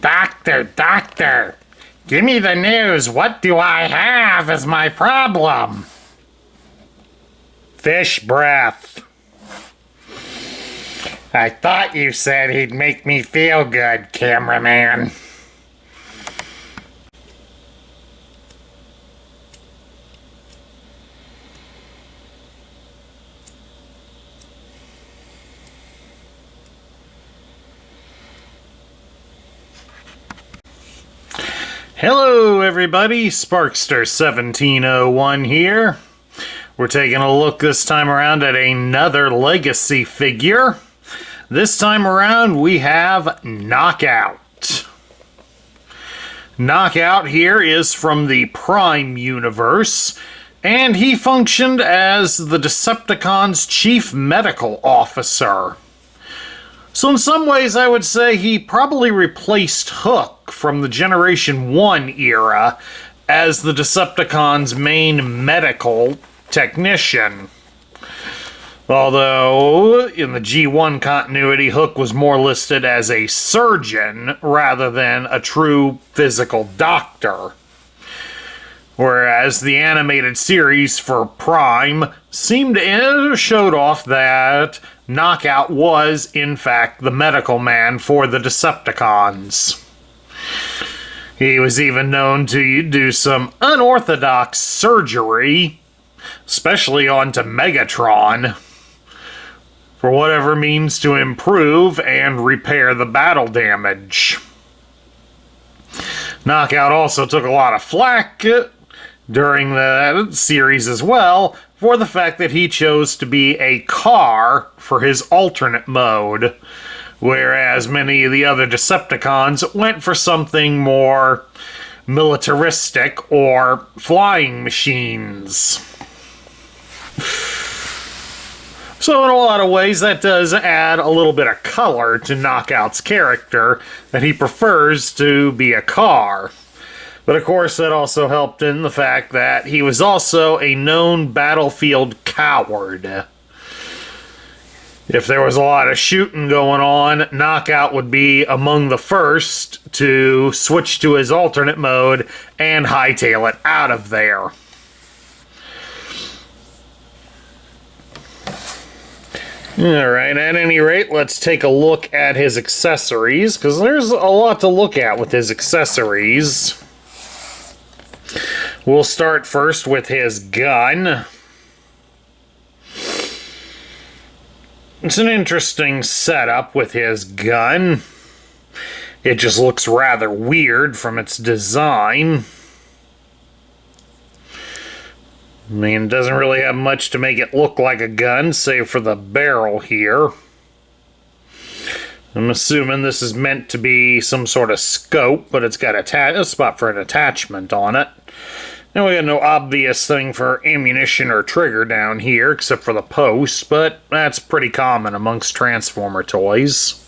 Doctor, doctor, give me the news. What do I have as my problem? Fish breath. I thought you said he'd make me feel good, cameraman. Hello everybody, Sparkster1701 here. We're taking a look this time around at another Legacy figure. This time around we have Knockout. Knockout here is from the Prime universe, and he functioned as the Decepticon's chief medical officer. So in some ways I would say he probably replaced Hook from the Generation 1 era as the Decepticon's main medical technician. Although in the G1 continuity, Hook was more listed as a surgeon rather than a true physical doctor. Whereas the animated series for Prime showed off that Knockout was, in fact, the medical man for the Decepticons. He was even known to do some unorthodox surgery, especially onto Megatron, for whatever means to improve and repair the battle damage. Knockout also took a lot of flack during the series as well for the fact that he chose to be a car for his alternate mode, whereas many of the other Decepticons went for something more militaristic or flying machines. So in a lot of ways that does add a little bit of color to Knockout's character, that he prefers to be a car. But of course that also helped in the fact that he was also a known battlefield coward. If there was a lot of shooting going on, Knockout would be among the first to switch to his alternate mode and hightail it out of there. Alright, at any rate, let's take a look at his accessories, because there's a lot to look at with his accessories. We'll start first with his gun. It's an interesting setup with his gun. It just looks rather weird from its design. I mean, it doesn't really have much to make it look like a gun, save for the barrel here. I'm assuming this is meant to be some sort of scope, but it's got a spot for an attachment on it. And we got no obvious thing for ammunition or trigger down here, except for the post, but that's pretty common amongst Transformer toys.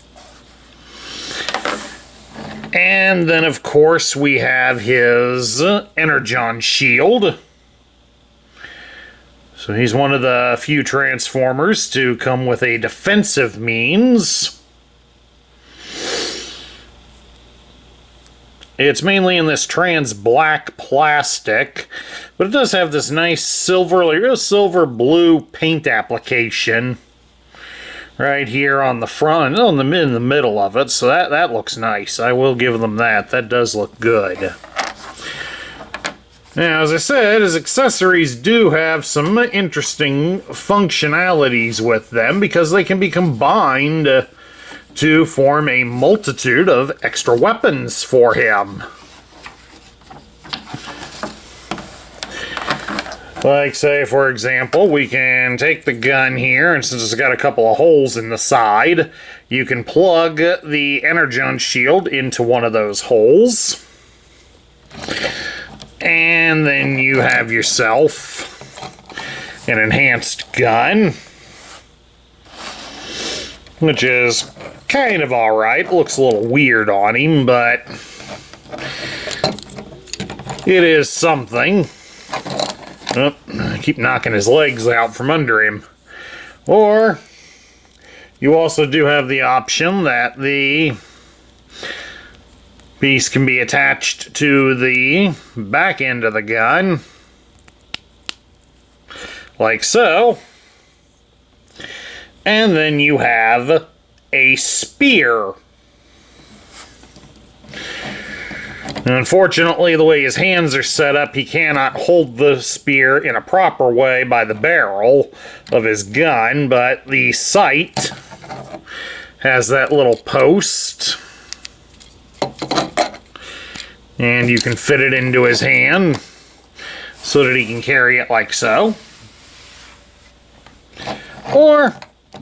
And then, of course, we have his Energon shield. So he's one of the few Transformers to come with a defensive means. It's mainly in this trans black plastic, but it does have this nice silver blue paint application right here on the front, in the middle of it. So that looks nice. I will give them that. That does look good. Now, as I said, his accessories do have some interesting functionalities with them because they can be combined to form a multitude of extra weapons for him. Like, say, for example, we can take the gun here, and since it's got a couple of holes in the side, you can plug the Energon shield into one of those holes. And then you have yourself an enhanced gun, which is kind of alright. Looks a little weird on him, but it is something. Oh, I keep knocking his legs out from under him. Or you also do have the option that the Piece can be attached to the back end of the gun, like so. And then you have a spear. And unfortunately, the way his hands are set up, he cannot hold the spear in a proper way by the barrel of his gun, but the sight has that little post. And you can fit it into his hand so that he can carry it like so. Or,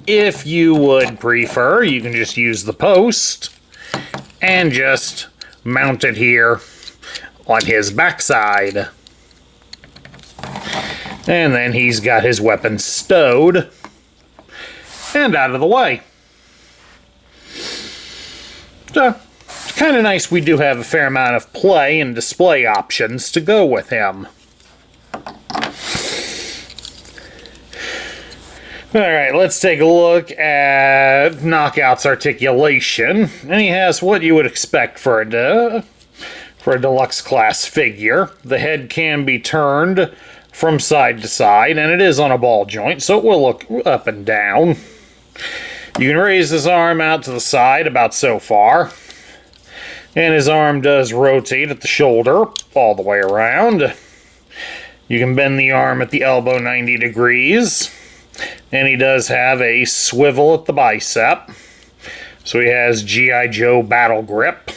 if you would prefer, you can just use the post and just mount it here on his backside. And then he's got his weapon stowed and out of the way. So, it's kind of nice we do have a fair amount of play and display options to go with him. Alright, let's take a look at Knockout's articulation. And he has what you would expect for a deluxe class figure. The head can be turned from side to side, and it is on a ball joint, so it will look up and down. You can raise his arm out to the side about so far. And his arm does rotate at the shoulder all the way around. You can bend the arm at the elbow 90 degrees. And he does have a swivel at the bicep. So he has G.I. Joe battle grip.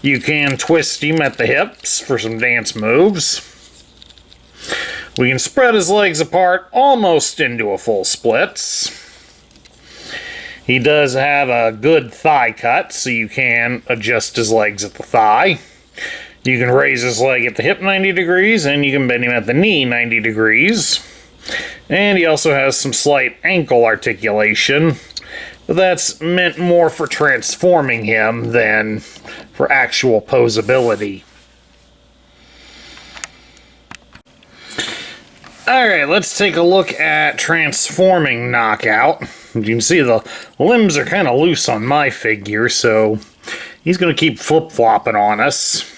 You can twist him at the hips for some dance moves. We can spread his legs apart almost into a full splits. He does have a good thigh cut, so you can adjust his legs at the thigh. You can raise his leg at the hip 90 degrees, and you can bend him at the knee 90 degrees. And he also has some slight ankle articulation, but that's meant more for transforming him than for actual posability. Alright, let's take a look at transforming Knockout. You can see the limbs are kind of loose on my figure, so he's going to keep flip-flopping on us.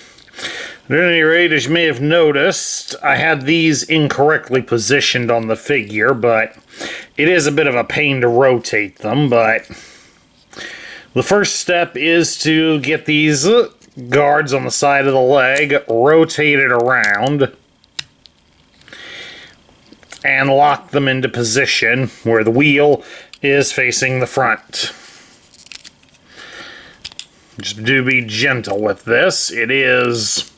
At any rate, as you may have noticed, I had these incorrectly positioned on the figure, but it is a bit of a pain to rotate them. But the first step is to get these guards on the side of the leg rotated around and lock them into position where the wheel is facing the front. Just do be gentle with this. It is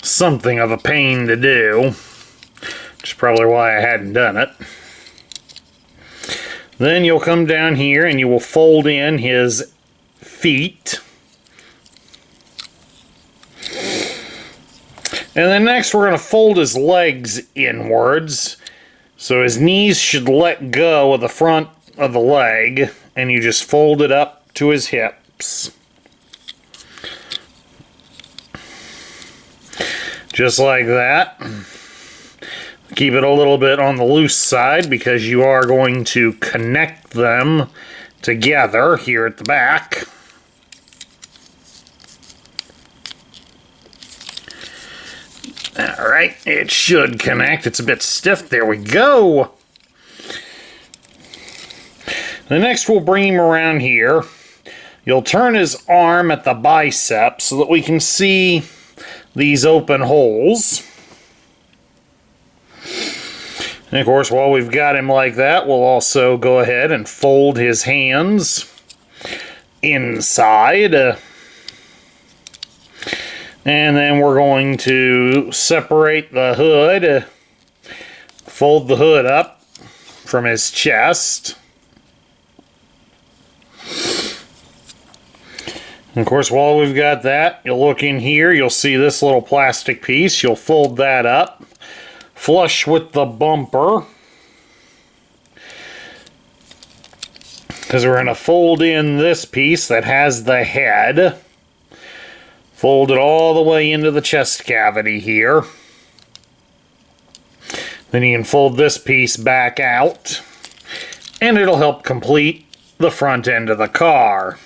something of a pain to do, which is probably why I hadn't done it. Then you'll come down here and you will fold in his feet. And then next we're going to fold his legs inwards. So his knees should let go of the front of the leg, and you just fold it up to his hips. Just like that. Keep it a little bit on the loose side because you are going to connect them together here at the back. Alright, it should connect. It's a bit stiff. There we go. The next we'll bring him around here. You'll turn his arm at the bicep so that we can see these open holes. And of course, while we've got him like that, we'll also go ahead and fold his hands inside. And then we're going to separate the hood, fold the hood up from his chest. And of course, while we've got that, you'll look in here, you'll see this little plastic piece. You'll fold that up, flush with the bumper, because we're going to fold in this piece that has the head. Fold it all the way into the chest cavity here. Then you can fold this piece back out, and it'll help complete the front end of the car.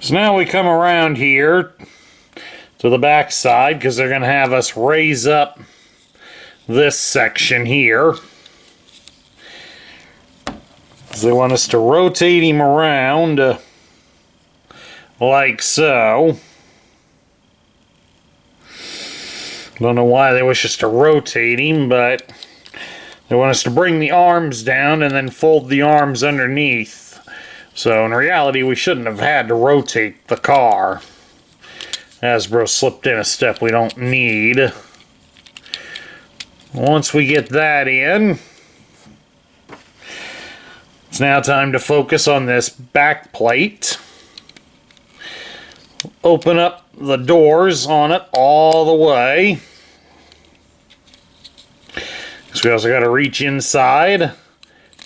So now we come around here to the back side because they're going to have us raise up this section here. They want us to rotate him around like so. Don't know why they wish us to rotate him, but they want us to bring the arms down and then fold the arms underneath. So in reality, we shouldn't have had to rotate the car. Hasbro slipped in a step we don't need. Once we get that in, it's now time to focus on this back plate. Open up the doors on it all the way. So we also got to reach inside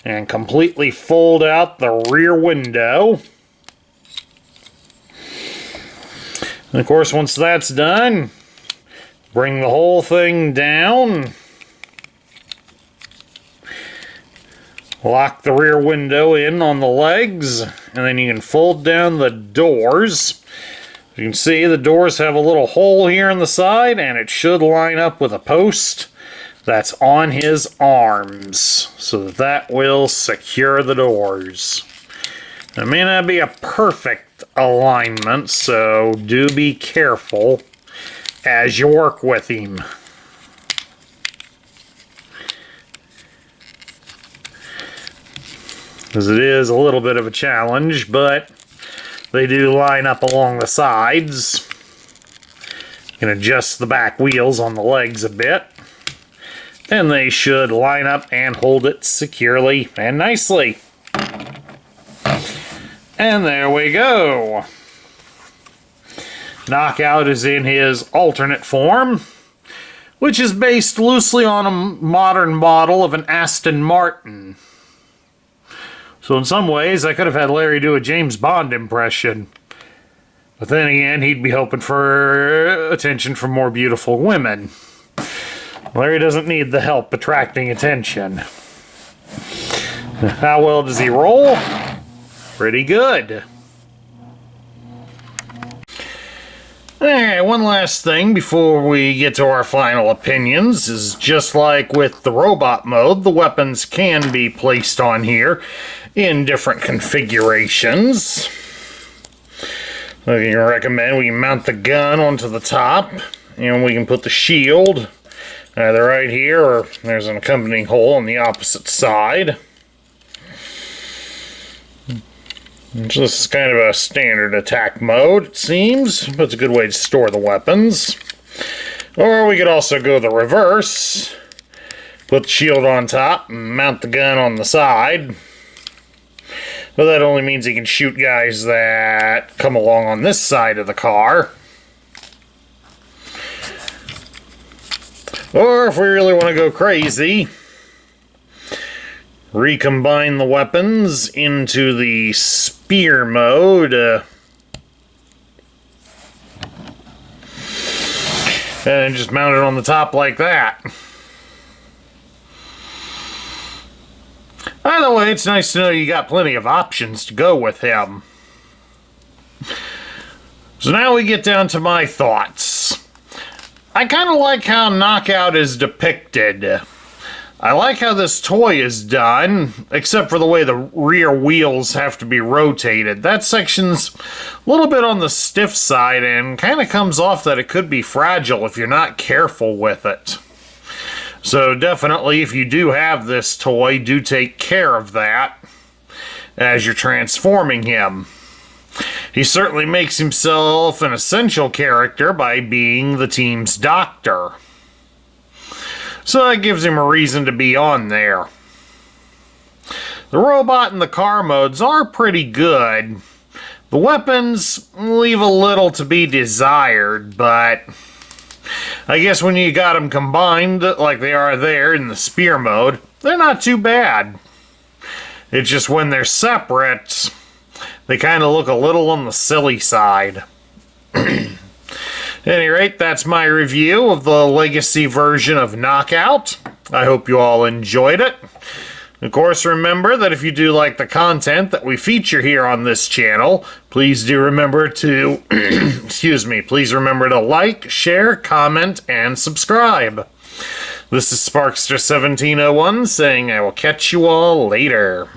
and completely fold out the rear window. And of course, once that's done, bring the whole thing down. Lock the rear window in on the legs, and then you can fold down the doors. You can see the doors have a little hole here on the side, and it should line up with a post that's on his arms, so that will secure the doors. It may not be a perfect alignment, so do be careful as you work with him. Because it is a little bit of a challenge, but they do line up along the sides. You can adjust the back wheels on the legs a bit, and they should line up and hold it securely and nicely. And there we go. Knockout is in his alternate form, which is based loosely on a modern model of an Aston Martin. So in some ways, I could have had Larry do a James Bond impression. But then again, he'd be hoping for attention from more beautiful women. Larry doesn't need the help attracting attention. How well does he roll? Pretty good. Alright, one last thing before we get to our final opinions is just like with the robot mode, the weapons can be placed on here in different configurations. I can recommend we mount the gun onto the top, and we can put the shield either right here, or there's an accompanying hole on the opposite side. This is kind of a standard attack mode, it seems, but it's a good way to store the weapons. Or we could also go the reverse, put the shield on top, and mount the gun on the side. But that only means he can shoot guys that come along on this side of the car. Or if we really want to go crazy, recombine the weapons into the spear mode. And just mount it on the top like that. Either way, it's nice to know you got plenty of options to go with him. So now we get down to my thoughts. I kind of like how Knockout is depicted. I like how this toy is done, except for the way the rear wheels have to be rotated. That section's a little bit on the stiff side and kind of comes off that it could be fragile if you're not careful with it. So definitely, if you do have this toy, do take care of that as you're transforming him. He certainly makes himself an essential character by being the team's doctor. So that gives him a reason to be on there. The robot and the car modes are pretty good. The weapons leave a little to be desired, but I guess when you got them combined like they are there in the spear mode, they're not too bad. It's just when they're separate, they kind of look a little on the silly side. At any rate, that's my review of the Legacy version of Knockout. I hope you all enjoyed it. Of course, remember that if you do like the content that we feature here on this channel, please do remember to, please remember to like, share, comment, and subscribe. This is Sparkster1701 saying I will catch you all later.